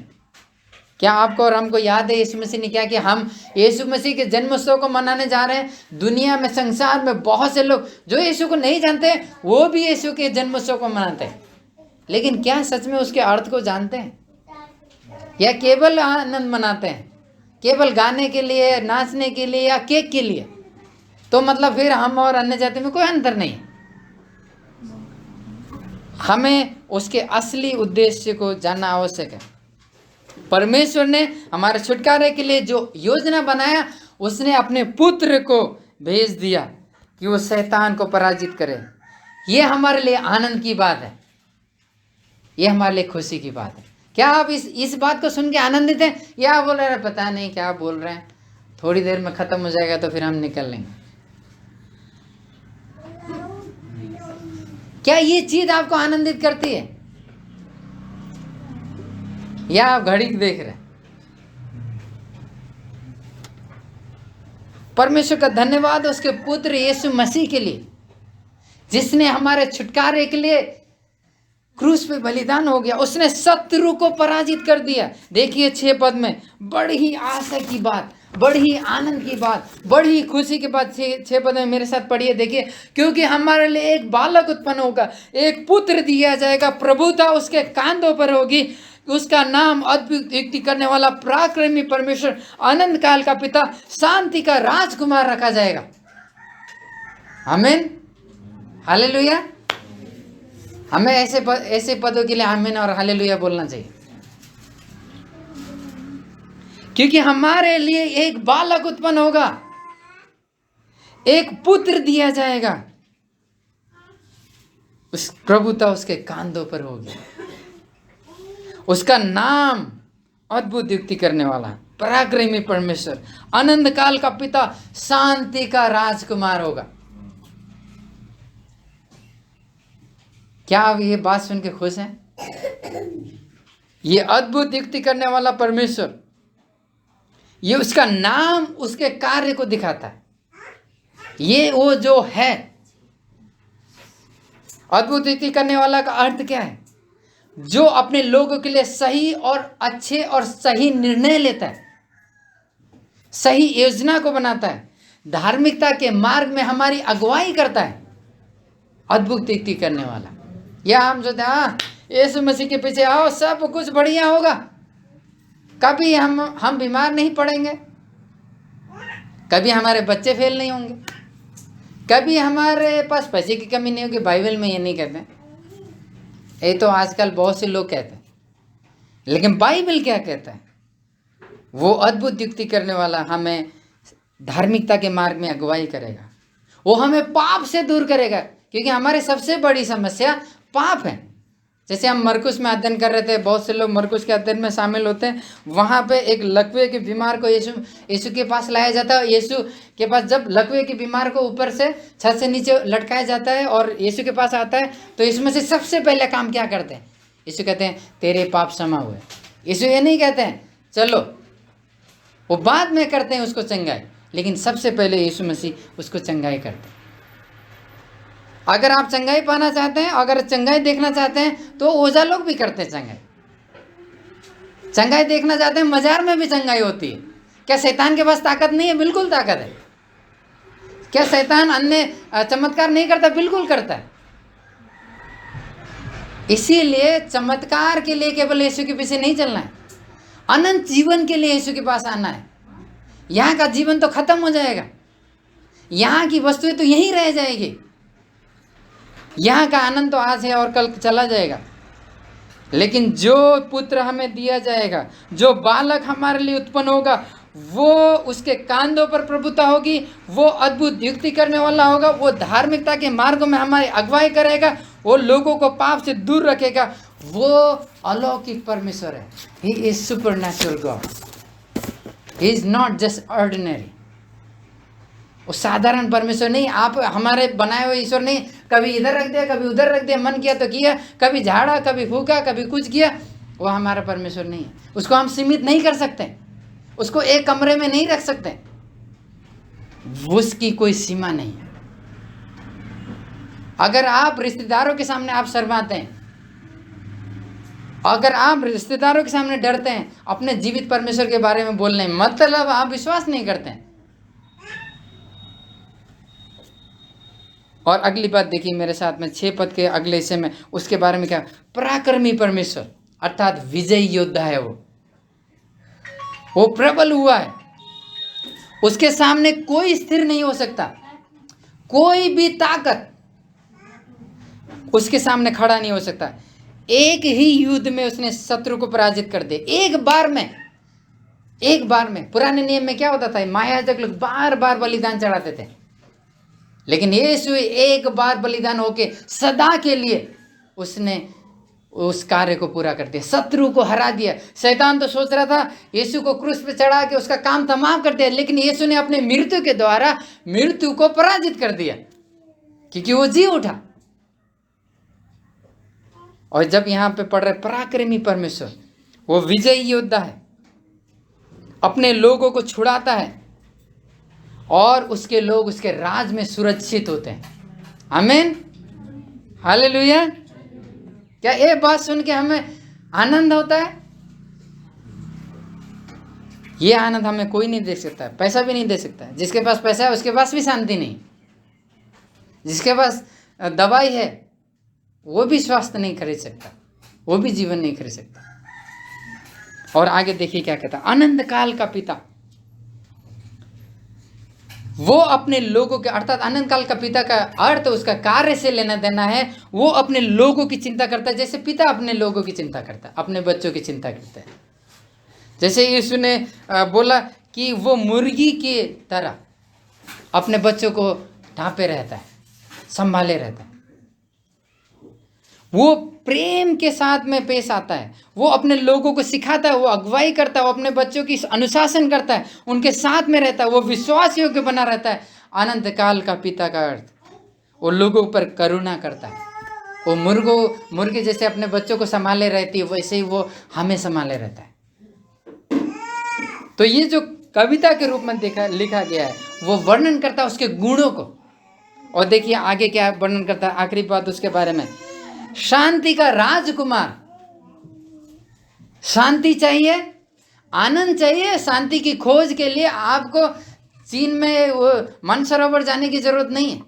क्या, आपको और हमको याद है यीशु मसीह ने क्या किया? हम यीशु मसीह के जन्मोत्सव को मनाने जा रहे हैं। दुनिया में, संसार में बहुत से लोग जो यीशु को नहीं जानते, वो भी यीशु के जन्मोत्सव को मनाते हैं। लेकिन क्या सच में उसके अर्थ को जानते हैं, या केवल आनंद मनाते हैं, केवल गाने के लिए, नाचने के लिए, या केक के लिए? तो मतलब फिर हम और अन्य जाति में कोई अंतर नहीं। हमें उसके असली उद्देश्य को जानना आवश्यक है। परमेश्वर ने हमारे छुटकारे के लिए जो योजना बनाया, उसने अपने पुत्र को भेज दिया कि वो शैतान को पराजित करे। ये हमारे लिए आनंद की बात है, ये हमारे लिए खुशी की बात है। क्या आप इस बात को सुन के आनंदित हैं, या बोल रहे हैं पता नहीं क्या बोल रहे हैं, थोड़ी देर में खत्म हो जाएगा तो फिर हम निकल लेंगे? क्या ये चीज आपको आनंदित करती है, या आप घड़ी देख रहे हैं? परमेश्वर का धन्यवाद उसके पुत्र यीशु मसीह के लिए, जिसने हमारे छुटकारे के लिए क्रूस पे बलिदान हो गया। उसने शत्रु को पराजित कर दिया। देखिए 6 पद में, बड़ी आशा की बात, बड़ी आनंद की बात, बड़ी खुशी की बात 6 पद में मेरे साथ पढ़िए। देखिए, क्योंकि हमारे लिए एक बालक उत्पन्न होगा, एक पुत्र दिया जाएगा, प्रभुता उसके कांधों पर होगी, उसका नाम अद्भुत युक्ति करने वाला, पराक्रमी परमेश्वर, अनंत काल का पिता, शांति का राजकुमार रखा जाएगा। आमीन, हालेलुया। हमें ऐसे पदों के लिए आमीन और हालेलुया बोलना चाहिए, क्योंकि हमारे लिए एक बालक उत्पन्न होगा, एक पुत्र दिया जाएगा, उस प्रभुता उसके कांधों पर होगी। उसका नाम अद्भुत युक्ति करने वाला, पराक्रमी परमेश्वर, अनंत काल का पिता, शांति का राजकुमार होगा। क्या आप ये बात सुन के खुश हैं? ये अद्भुत युक्ति करने वाला परमेश्वर, ये उसका नाम उसके कार्य को दिखाता है। ये वो जो है अद्भुत युक्ति करने वाला का अर्थ क्या है? जो अपने लोगों के लिए सही और अच्छे और सही निर्णय लेता है, सही योजना को बनाता है, धार्मिकता के मार्ग में हमारी अगुवाई करता है। अद्भुत युक्ति करने वाला। या हम सोचते हाँ यीशु मसीह के पीछे आओ सब कुछ बढ़िया होगा, कभी हम बीमार नहीं पड़ेंगे, कभी हमारे बच्चे फेल नहीं होंगे, कभी हमारे पास पैसे की कमी नहीं होगी। बाइबल में ये नहीं कहते, ये तो आजकल बहुत से लोग कहते हैं, लेकिन बाइबल क्या कहता है? वो अद्भुत युक्ति करने वाला हमें धार्मिकता के मार्ग में अगुवाई करेगा। वो हमें पाप से दूर करेगा, क्योंकि हमारी सबसे बड़ी समस्या पाप है। जैसे हम मरकुस में अध्ययन कर रहे थे, बहुत से लोग मरकुस के अध्ययन में शामिल होते हैं। वहाँ पे एक लकवे के बीमार को यीशु के पास लाया जाता है। यीशु के पास जब लकवे के बीमार को ऊपर से छत से नीचे लटकाया जाता है और यीशु के पास आता है, तो यीशु में से सबसे पहले काम क्या करते हैं? यीशु कहते हैं तेरे पाप क्षमा हुए। यीशु ये नहीं कहते हैं चलो, वो बाद में करते हैं उसको चंगाई, लेकिन सबसे पहले यीशु मसीह उसको चंगाई करते हैं। अगर आप चंगाई पाना चाहते हैं, अगर चंगाई देखना चाहते हैं, तो ओझा लोग भी करते हैं चंगाई। चंगाई देखना चाहते हैं, मजार में भी चंगाई होती है। क्या शैतान के पास ताकत नहीं है? बिल्कुल ताकत है। क्या शैतान अन्य चमत्कार नहीं करता? बिल्कुल करता है। इसीलिए चमत्कार के लिए केवल यीशु के पीछे नहीं चलना है, अनंत जीवन के लिए यीशु के पास आना है। यहाँ का जीवन तो खत्म हो जाएगा, यहाँ की वस्तुएं तो यहीं रह जाएगी, यहाँ का आनंद तो आज है और कल चला जाएगा। लेकिन जो पुत्र हमें दिया जाएगा, जो बालक हमारे लिए उत्पन्न होगा, वो उसके कांधों पर प्रभुता होगी, वो अद्भुत युक्ति करने वाला होगा, वो धार्मिकता के मार्गों में हमारी अगुवाई करेगा, वो लोगों को पाप से दूर रखेगा। वो अलौकिक परमेश्वर है। He is supernatural God, he is not just ordinary. वो साधारण परमेश्वर नहीं, आप हमारे बनाए हुए ईश्वर नहीं। कभी इधर रख दिया, कभी उधर रख दिया, मन किया तो किया, कभी झाड़ा, कभी फूका, कभी कुछ किया। वो हमारा परमेश्वर नहीं है। उसको हम सीमित नहीं कर सकते, उसको एक कमरे में नहीं रख सकते, उसकी कोई सीमा नहीं है। अगर आप रिश्तेदारों के सामने आप शर्माते हैं, अगर आप रिश्तेदारों के सामने डरते हैं अपने जीवित परमेश्वर के बारे में बोलने, मतलब आप विश्वास नहीं करते हैं। और अगली बात देखिए मेरे साथ में, 6 पद के अगले हिस्से में उसके बारे में क्या? पराक्रमी परमेश्वर, अर्थात विजयी योद्धा है। वो प्रबल हुआ है, उसके सामने कोई स्थिर नहीं हो सकता, कोई भी ताकत उसके सामने खड़ा नहीं हो सकता। एक ही युद्ध में उसने शत्रु को पराजित कर दिया, एक बार में। पुराने नियम में क्या होता था? महायाजक लोग बार बार बलिदान चढ़ाते थे, लेकिन यीशु एक बार बलिदान होके सदा के लिए उसने उस कार्य को पूरा कर दिया, शत्रु को हरा दिया। शैतान तो सोच रहा था यीशु को क्रूस पे चढ़ा के उसका काम तमाम कर दिया, लेकिन यीशु ने अपने मृत्यु के द्वारा मृत्यु को पराजित कर दिया, क्योंकि वो जी उठा। और जब यहाँ पे पढ़ रहे पराक्रमी परमेश्वर, वो विजयी योद्धा है, अपने लोगों को छुड़ाता है और उसके लोग उसके राज में सुरक्षित होते हैं। आमीन, हालेलुया। क्या ये बात सुन के हमें आनंद होता है? ये आनंद हमें कोई नहीं दे सकता है, पैसा भी नहीं दे सकता है। जिसके पास पैसा है उसके पास भी शांति नहीं, जिसके पास दवाई है वो भी स्वास्थ्य नहीं खरीद सकता, वो भी जीवन नहीं खरीद सकता। और आगे देखिए क्या कहता है, अनंत काल का पिता, वो अपने लोगों के, अर्थात अनंत काल का पिता का अर्थ उसका कार्य से लेना देना है। वो अपने लोगों की चिंता करता है, जैसे पिता अपने लोगों की चिंता करता है, अपने बच्चों की चिंता करता है। जैसे यीशु ने बोला कि वो मुर्गी की तरह अपने बच्चों को ढांपे रहता है, संभाले रहता है। वो प्रेम के साथ में पेश आता है, वो अपने लोगों को सिखाता है, वो अगुवाई करता है, वो अपने बच्चों की अनुशासन करता है, उनके साथ में रहता है, वो विश्वास योग्य बना रहता है। अनंत काल का पिता का अर्थ, वो लोगों पर करुणा करता है। वो मुर्गे जैसे अपने बच्चों को संभाले रहती है, वैसे ही वो हमें संभाले रहता है। तो ये जो कविता के रूप में लिखा गया है, वो वर्णन करता है उसके गुणों को। और देखिए आगे क्या वर्णन करता है, आखिरी बात उसके बारे में, शांति का राजकुमार। शांति चाहिए, आनंद चाहिए। शांति की खोज के लिए आपको चीन में वो मानसरोवर जाने की जरूरत नहीं है,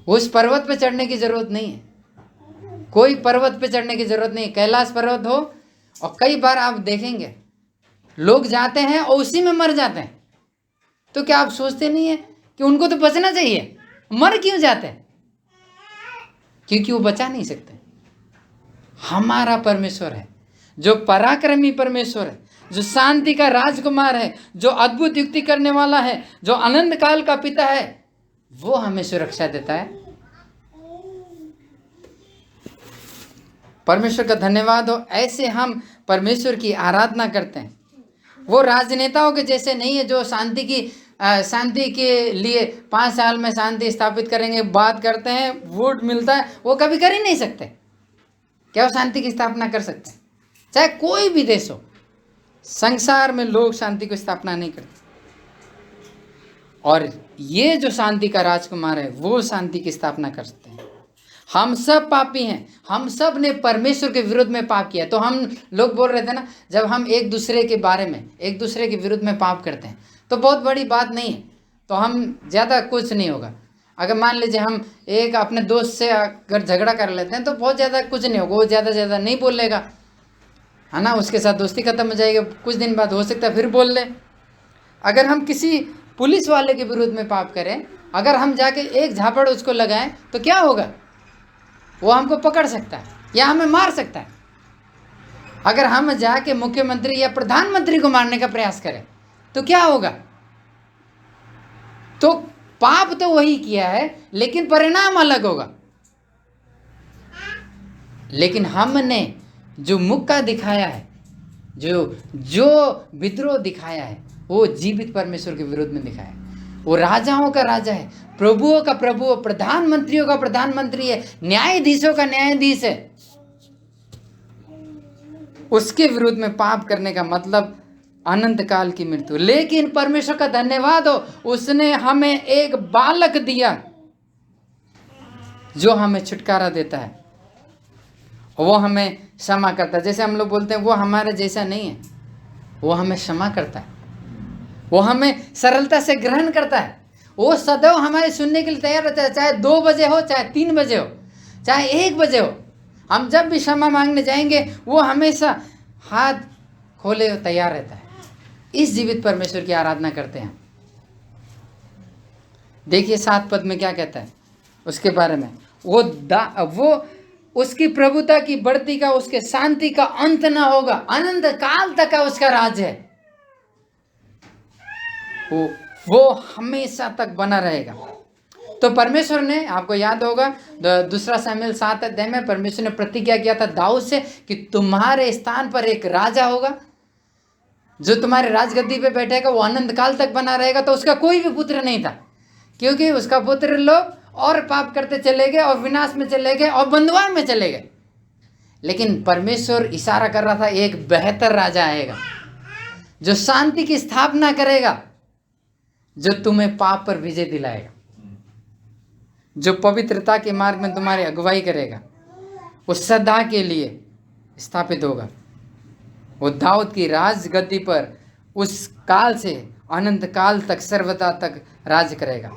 उस पर्वत पे चढ़ने की जरूरत नहीं है, कोई पर्वत पे चढ़ने की जरूरत नहीं है। कैलाश पर्वत हो, और कई बार आप देखेंगे लोग जाते हैं और उसी में मर जाते हैं। तो क्या आप सोचते नहीं है कि उनको तो बचना चाहिए? मर क्यों जाते हैं? क्योंकि वो बचा नहीं सकते। हमारा परमेश्वर है जो पराक्रमी परमेश्वर है, जो शांति का राजकुमार है, जो अद्भुत युक्ति करने वाला है, जो अनंत काल का पिता है, वो हमें सुरक्षा देता है। परमेश्वर का धन्यवाद हो, ऐसे हम परमेश्वर की आराधना करते हैं। वो राजनेताओं के जैसे नहीं है जो शांति के लिए 5 साल में शांति स्थापित करेंगे, बात करते हैं, वोट मिलता है, वो कभी कर ही नहीं सकते। क्या वो शांति की स्थापना कर सकते हैं? चाहे कोई भी देश हो, संसार में लोग शांति को स्थापना नहीं करते। और ये जो शांति का राजकुमार है, वो शांति की स्थापना कर सकते हैं। हम सब पापी हैं, हम सब ने परमेश्वर के विरुद्ध में पाप किया। तो हम लोग बोल रहे थे ना, जब हम एक दूसरे के बारे में, एक दूसरे के विरुद्ध में पाप करते हैं तो बहुत बड़ी बात नहीं है, तो हम ज़्यादा कुछ नहीं होगा। अगर मान लीजिए हम एक अपने दोस्त से अगर झगड़ा कर लेते हैं तो बहुत ज़्यादा कुछ नहीं होगा, वो ज़्यादा नहीं बोलेगा, है ना, उसके साथ दोस्ती खत्म हो जाएगी, कुछ दिन बाद हो सकता है फिर बोल ले। अगर हम किसी पुलिस वाले के विरुद्ध में पाप करें, अगर हम जाके एक झापड़ उसको लगाएं तो क्या होगा? वो हमको पकड़ सकता है या हमें मार सकता है। अगर हम जाके मुख्यमंत्री या प्रधानमंत्री को मारने का प्रयास करें तो क्या होगा? तो पाप तो वही किया है, लेकिन परिणाम अलग होगा। लेकिन हमने जो मुक्का दिखाया है, जो विद्रोह दिखाया है, वो जीवित परमेश्वर के विरुद्ध में दिखाया है। वो राजाओं का राजा है, प्रभुओं का प्रभु, प्रधानमंत्रियों का प्रधानमंत्री है, न्यायाधीशों का न्यायाधीश है। उसके विरुद्ध में पाप करने का मतलब अनंत काल की मृत्यु। लेकिन परमेश्वर का धन्यवाद हो, उसने हमें एक बालक दिया जो हमें छुटकारा देता है, वो हमें क्षमा करता है। जैसे हम लोग बोलते हैं वो हमारे जैसा नहीं है, वो हमें क्षमा करता है, वो हमें सरलता से ग्रहण करता है, वो सदैव हमारे सुनने के लिए तैयार रहता है। चाहे 2 बजे हो, चाहे 3 बजे हो, चाहे 1 बजे हो, हम जब भी क्षमा मांगने जाएंगे वो हमेशा हाथ खोले तैयार रहता है। इस जीवित परमेश्वर की आराधना करते हैं। देखिए 7 पद में क्या कहता है उसके बारे में, वो उसकी प्रभुता की बढ़ती का, उसके शांति का अंत ना होगा, अनंत काल तक का उसका राज है, वो हमेशा तक बना रहेगा। तो परमेश्वर ने, आपको याद होगा 2 शमूएल 7 अध्याय में परमेश्वर ने प्रतिज्ञा किया था दाऊद से कि तुम्हारे स्थान पर एक राजा होगा जो तुम्हारे राजगद्दी पे बैठेगा, वो अनंत काल तक बना रहेगा। तो उसका कोई भी पुत्र नहीं था, क्योंकि उसका पुत्र लोग और पाप करते चले गए और विनाश में चले गए और बंधुआई में चले गए। लेकिन परमेश्वर इशारा कर रहा था एक बेहतर राजा आएगा जो शांति की स्थापना करेगा, जो तुम्हें पाप पर विजय दिलाएगा, जो पवित्रता के मार्ग में तुम्हारी अगुवाई करेगा, वो सदा के लिए स्थापित होगा। वो दाऊद की राजगद्दी पर उस काल से अनंत काल तक, सर्वदा तक राज करेगा।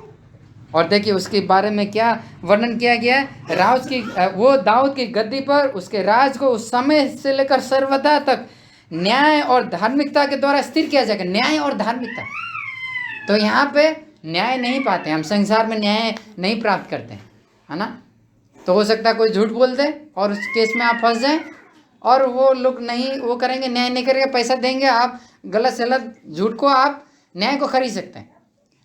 और देखिए उसके बारे में क्या वर्णन किया गया है, वो दाऊद की गद्दी पर उसके राज को उस समय से लेकर सर्वदा तक न्याय और धार्मिकता के द्वारा स्थिर किया जाएगा। न्याय और धार्मिकता, तो यहाँ पे न्याय नहीं पाते हम, संसार में न्याय नहीं प्राप्त करते हैं, है ना। तो हो सकता है कोई झूठ बोल दे और उस केस में आप फंस जाएं, और वो लोग नहीं, वो करेंगे, न्याय नहीं करेंगे, पैसा देंगे, आप गलत सलत झूठ को, आप न्याय को खरीद सकते हैं।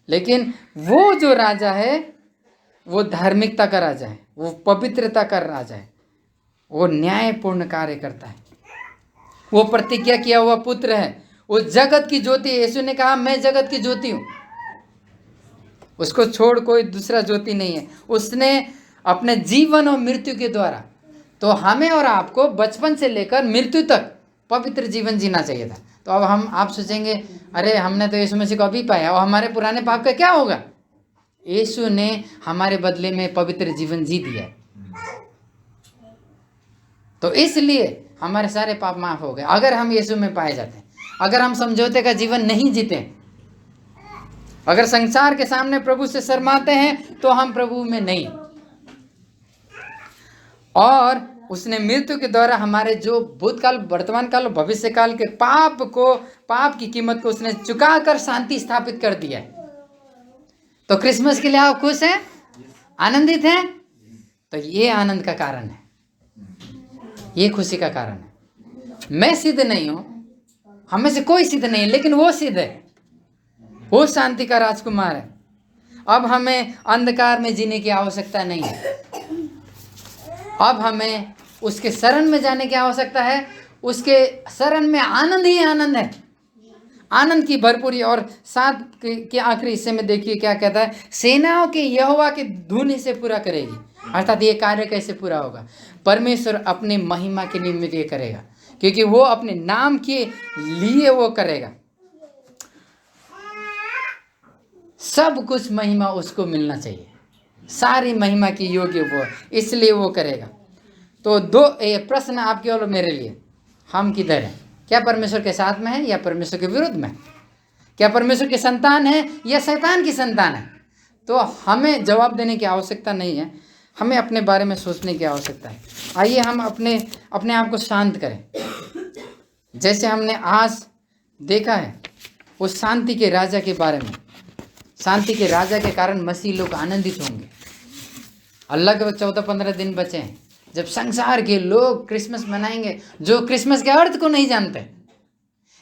लेकिन वो जो राजा है वो धार्मिकता का राजा है, वो पवित्रता का राजा है, वो न्यायपूर्ण कार्य करता है, वो प्रतिज्ञा किया हुआ पुत्र है, वो जगत की ज्योति है। यीशु ने कहा मैं जगत की ज्योति हूँ, उसको छोड़ कोई दूसरा ज्योति नहीं है। उसने अपने जीवन और मृत्यु के द्वारा, तो हमें और आपको बचपन से लेकर मृत्यु तक पवित्र जीवन जीना चाहिए था। तो अब आप सोचेंगे अरे हमने तो यीशु मसीह को अभी पाया और हमारे पुराने पाप का क्या होगा? यीशु ने हमारे बदले में पवित्र जीवन जी दिया, तो इसलिए हमारे सारे पाप माफ हो गए अगर हम यीशु में पाए जाते हैं। अगर हम समझौते का जीवन नहीं जीते, अगर संसार के सामने प्रभु से शर्माते हैं, तो हम प्रभु में नहीं। और उसने मृत्यु के द्वारा हमारे जो भूतकाल, वर्तमान काल और भविष्य काल के पाप की कीमत को उसने चुकाकर शांति स्थापित कर दिया है। तो क्रिसमस के लिए आप खुश हैं, आनंदित हैं? तो ये आनंद का कारण है, ये खुशी का कारण है। मैं सिद्ध नहीं हूं, हमें से कोई सिद्ध नहीं है, लेकिन वो सिद्ध है, वो शांति का राजकुमार है। अब हमें अंधकार में जीने की आवश्यकता नहीं है, अब हमें उसके शरण में जाने की आवश्यकता है। उसके शरण में आनंद ही आनंद है, आनंद की भरपूरी। और 7 के आखिरी हिस्से में देखिए क्या कहता है, सेनाओं के यहोवा के धुन से पूरा करेगी। अर्थात ये कार्य कैसे पूरा होगा? परमेश्वर अपने महिमा के निमित्त ये करेगा, क्योंकि वो अपने नाम के लिए वो करेगा। सब कुछ महिमा उसको मिलना चाहिए, सारी महिमा की योग्य वो, इसलिए वो करेगा। तो 2 प्रश्न आपके और मेरे लिए, हम किधर हैं? क्या परमेश्वर के साथ में है या परमेश्वर के विरुद्ध में? क्या परमेश्वर की संतान है या शैतान की संतान है? तो हमें जवाब देने की आवश्यकता नहीं है, हमें अपने बारे में सोचने की आवश्यकता है। आइए हम अपने आप को शांत करें, जैसे हमने आज देखा है उस शांति के राजा के बारे में। शांति के राजा के कारण मसीह लोग आनंदित होंगे। और लगभग 14-15 दिन बचे हैं जब संसार के लोग क्रिसमस मनाएंगे, जो क्रिसमस के अर्थ को नहीं जानते,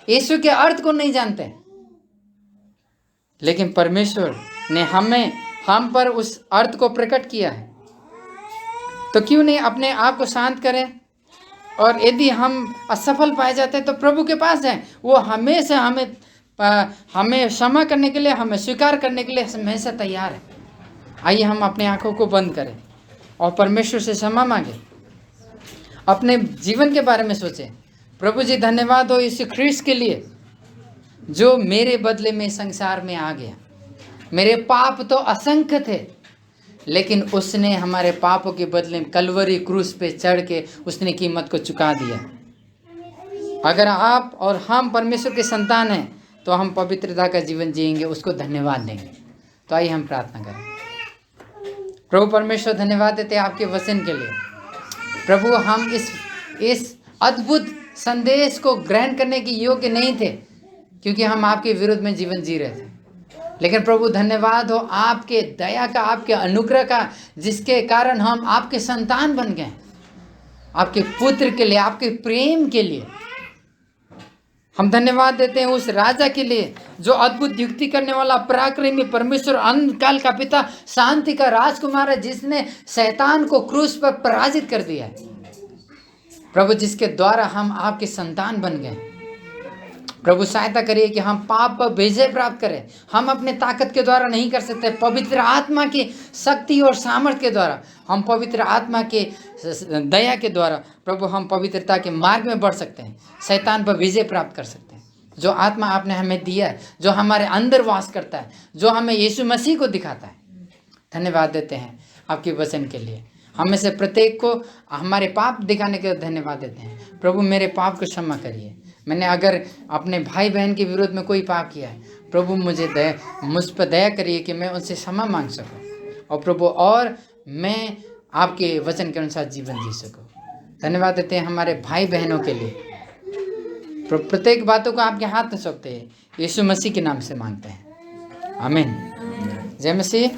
यीशु के अर्थ को नहीं जानते, लेकिन परमेश्वर ने हम पर उस अर्थ को प्रकट किया है। तो क्यों नहीं अपने आप को शांत करें, और यदि हम असफल पाए जाते हैं तो प्रभु के पास जाएं। वो हमेशा हमें क्षमा करने के लिए, हमें स्वीकार करने के लिए हमेशा तैयार है। आइए हम अपने आंखों को बंद करें और परमेश्वर से क्षमा मांगे, अपने जीवन के बारे में सोचें। प्रभु जी धन्यवाद हो यीशु ख्रीस्त के लिए, जो मेरे बदले में संसार में आ गया। मेरे पाप तो असंख्य थे, लेकिन उसने हमारे पापों के बदले में कलवरी क्रूस पे चढ़ के उसने कीमत को चुका दिया। अगर आप और हम परमेश्वर के संतान हैं तो हम पवित्रता का जीवन जिएंगे, उसको धन्यवाद देंगे। तो आइए हम प्रार्थना करें। प्रभु परमेश्वर धन्यवाद देते हैं आपके वचन के लिए। प्रभु हम इस अद्भुत संदेश को ग्रहण करने के योग्य नहीं थे, क्योंकि हम आपके विरुद्ध में जीवन जी रहे थे। लेकिन प्रभु धन्यवाद हो आपके दया का, आपके अनुग्रह का, जिसके कारण हम आपके संतान बन गए, आपके पुत्र के लिए, आपके प्रेम के लिए। हम धन्यवाद देते हैं उस राजा के लिए जो अद्भुत युक्ति करने वाला, पराक्रमी परमेश्वर, अनंत काल का पिता, शांति का राजकुमार है, जिसने शैतान को क्रूस पर पराजित कर दिया है। प्रभु जिसके द्वारा हम आपके संतान बन गए। प्रभु सहायता करिए कि हम पाप पर विजय प्राप्त करें। हम अपने ताकत के द्वारा नहीं कर सकते, पवित्र आत्मा की शक्ति और सामर्थ्य के द्वारा, हम पवित्र आत्मा के दया के द्वारा प्रभु हम पवित्रता के मार्ग में बढ़ सकते हैं, शैतान पर विजय प्राप्त कर सकते हैं। जो आत्मा आपने हमें दिया है, जो हमारे अंदर वास करता है, जो हमें यीशु मसीह को दिखाता है, धन्यवाद देते हैं आपके वचन के लिए। हमें से प्रत्येक को हमारे पाप दिखाने के लिए धन्यवाद देते हैं। प्रभु मेरे पाप को क्षमा करिए। मैंने अगर अपने भाई बहन के विरोध में कोई पाप किया है, प्रभु मुझ पर दया करिए कि मैं उनसे क्षमा मांग सकूं, और प्रभु और मैं आपके वचन के अनुसार जीवन जी सकूं। धन्यवाद देते हैं हमारे भाई बहनों के लिए। प्रत्येक बातों को आपके हाथ में सौंपते हैं, यीशु मसीह के नाम से मांगते हैं, आमीन। जय मसीह।